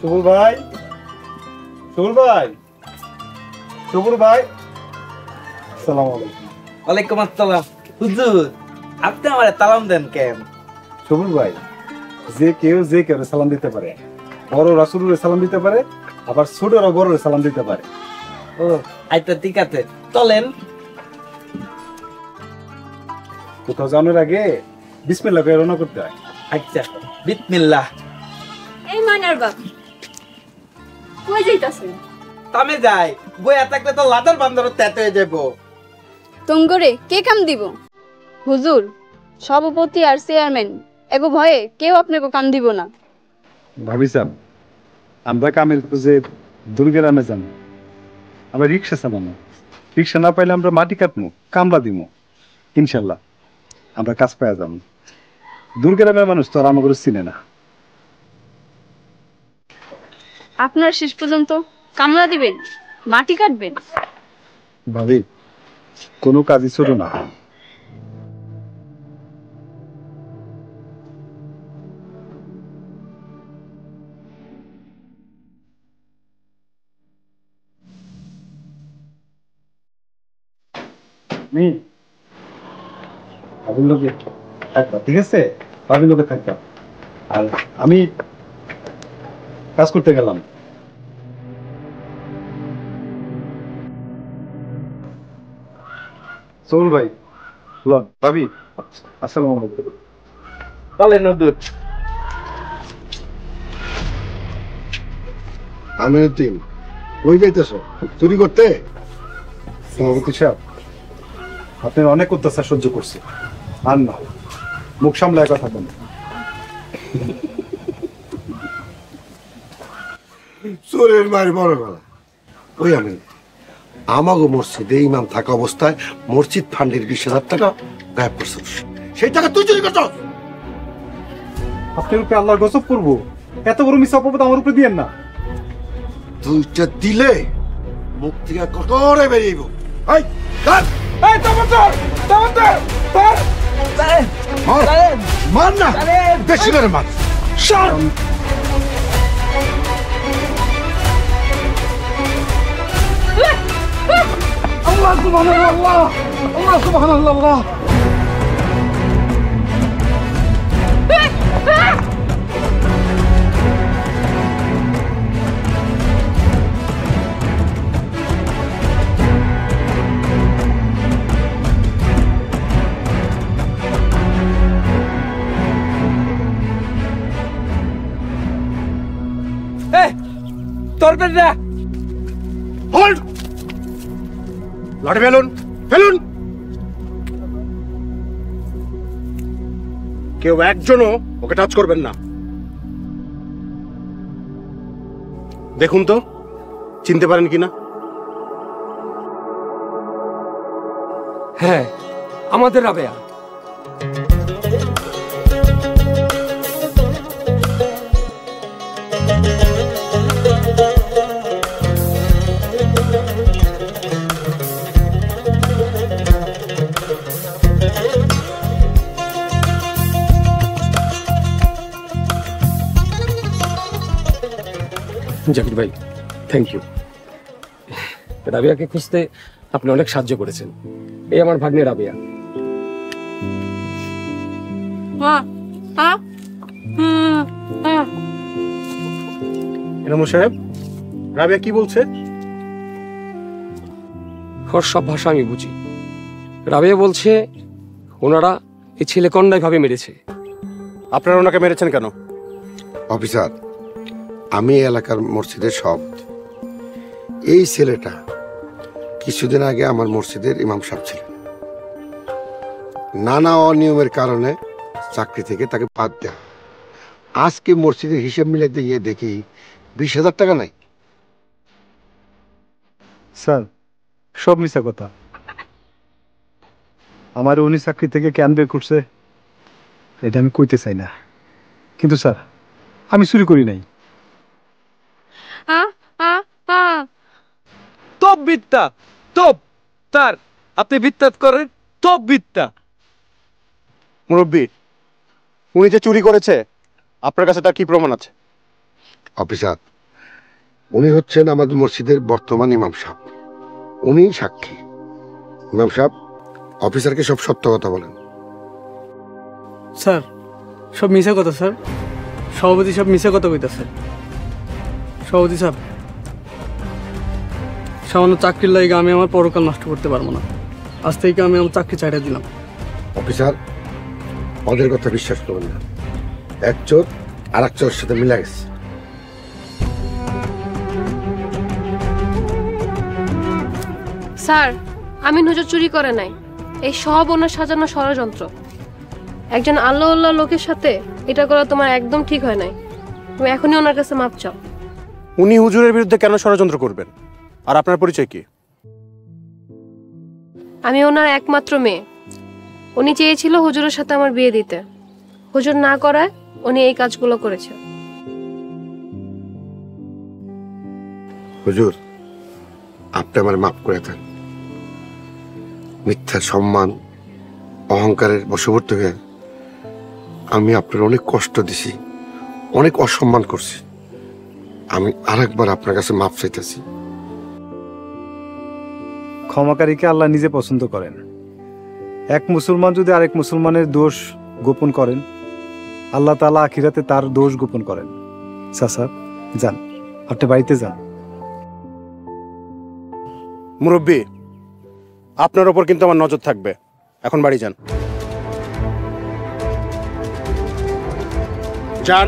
সুবুল ভাই, সুবুল ভাই, সুবুল ভাই, আসসালামু আলাইকুম। ওয়ালাইকুম আসসালাম। হুজুর, আপনি আমারে সালাম দেন কেন? সুবুল ভাই, যে কেউ সালাম দিতে পারে। বড় রাসূলুরে সালাম দিতে পারে, আবার ছোটরা বড়রে সালাম দিতে পারে। ও আচ্ছা, ঠিক আছে, চলেন। কোথাও যাওয়ার আগে বিসমিল্লাহ করে রওনা করতে হয়। আচ্ছা, বিসমিল্লাহ। এই মানার বাপ, কই যাইতাছেন? তামে যাই, বইয়া থাকলে তো লাদার বান্দর তেতে হয়ে যাবো। তঙ্গরে কে কাম দিব? হুজুর, সভাপতি আর চেয়ারম্যান এগো ভয়ে কেউ আপনাকে কাম দিব না। ভাবি সাহেব, আমরা কামের খুঁজে দুর্গেরামে যান, আমরা রিক্সা চালানো, রিক্সা না পাইলে আমরা মাটি কাটবো, কামলা দিব, ইনশাল্লাহ আমরা কাজ পাওয়া যাবো। দুর্গেরামের মানুষ তো আর আমাকে চিনে না। আপনার শেষ পর্যন্ত কামলা দিবেন, মাটি কাটবেন? ভাবি, কোনো কাজই ছোট না। ভাবির লোকে থাকবা, ঠিক আছে? ভাবির লোকে থাকবা। আর আমি কাজ করতে গেলাম। সোল ভাই, ভাবি, আসসালামু আলাইকুম। চলেন হুজুর। আমিনুদ্দিন, কই যাইতেছ? চুরি করতে? সভাপতি সাহেব, আপনার অনেক অত্যাচার সহ্য করছে, আর না, মুখ সামলায় কথা বলেন। চোরের মায়ের বড় গলা। ওই আমি আমাগো মসজিদে ইমাম থাকা অবস্থায় মসজিদ ফান্ডের 20,000 টাকা গায়েব করছ। সেই টাকা তুই চুরি করছ? আপনার উপরে আল্লাহর গজব করবো, এত বড় মিস অপবাদ আমার উপরে দিয়েন না। তুইটা দিলে মুখ থেকে কটরে বেরিয়েব। এই ধর! এই টমাটর, টমাটর, ধর। মার! মার না! বেশি করে মার! সর! আল্লাহ সুবহানাল্লাহ, আল্লাহ সুবহানাল্লাহ। তোরবেন না। হোল্ড! লাঠি ফেলুন, ফেলুন! কেউ একজনও ওকে টাচ করবেন না। দেখুন তো চিনতে পারেন কিনা। হ্যাঁ, আমাদের রাবেয়া। জাকির ভাই, থ্যাংক ইউ। রাবিয়াকে খুঁজতে আপনি অনেক সাহায্য করেছেন। এই আমার ভাগ্নে রাবিয়া। এনামুল সাহেব, রাবিয়া কি বলছে? ওর সব ভাষা আমি বুঝি। রাবিয়া বলছে ওনারা এই ছেলে কন্যায় ভাবে মেরেছে। আপনারা ওনাকে মেরেছেন কেন? অফিসার, আমি এই এলাকার মসজিদের সব। এই ছেলেটা কিছুদিন আগে আমার মসজিদের ইমাম সাহেব ছিলেন। নানা অনিয়মের কারণে চাকরি থেকে তাকে বাদ দেয়। আজকে মসজিদের হিসাব মিলাইতে গিয়ে দেখি 20,000 টাকা নাই। স্যার, সব মিছা কথা। আমার উনি চাকরি থেকে কেন বের করছে এটা আমি কইতে চাই না, কিন্তু স্যার আমি চুরি করি নাই। তব বিদ্যা, তব তার আপনি বিদ্যাত করেন, তব বিদ্যা। মুরব্বী, উনি যে চুরি করেছে আপনার কাছে তার কি প্রমাণ আছে? অফিসার, উনি হচ্ছেন আমাদের মসজিদের বর্তমান ইমাম সাহেব, উনি সাক্ষী। ইমাম সাহেব, অফিসারকে সব সত্য কথা বলেন। স্যার সব মিশা কথা স্যার, সভাপতি সব মিশা কথা কইতাছে। সভাপতি সাহেব, সামান্য চাকরির লাগে আমি আমার পরকাল নষ্ট করতে পারবো না। আজ থেকে আমি আমার চাকরি চাইটা দিলাম। অফিসার, ওদের কথা বিশ্বাস করবেন না। এক চোর আর এক চোরের সাথে মিলে গেছে। স্যার, আমি হুজুর চুরি করে নাই, এই সব ওনার সাজানো ষড়যন্ত্র। একজন আল্লাহ লোকের সাথে এটা করা তোমার একদম ঠিক হয় নাই। তুমি এখনই ওনার কাছে মাপ চাও। উনি হুজুরের বিরুদ্ধে কেন ষড়যন্ত্র করবেন? আর আপনার পরিচয় কি? আমি ওনার একমাত্র মেয়ে। উনি চেয়েছিল হুজুরের সাথে আমার বিয়ে দিতে, হুজুর না করায় উনি এই কাজগুলো করেছে। হুজুর, আপনি আমার মাফ করে দেন। মিথ্যা সম্মান, অহংকারের বশবর্তী হয়ে আমি আপনার অনেক কষ্ট দিছি, অনেক অসম্মান করছি। আমি আরেকবার আপনার কাছে মাফ চাইতেছি। ক্ষমাকারীকে আল্লাহ নিজে পছন্দ করেন। এক মুসলমান যদি আরেক মুসলমানের দোষ গোপন করেন, আল্লাহ তাআলা আখিরাতে তার দোষ গোপন করেন। চাচা যান, আপনি বাড়িতে যান। মুরব্বী, আপনার ওপর কিন্তু আমার নজর থাকবে। এখন বাড়ি যান। যান।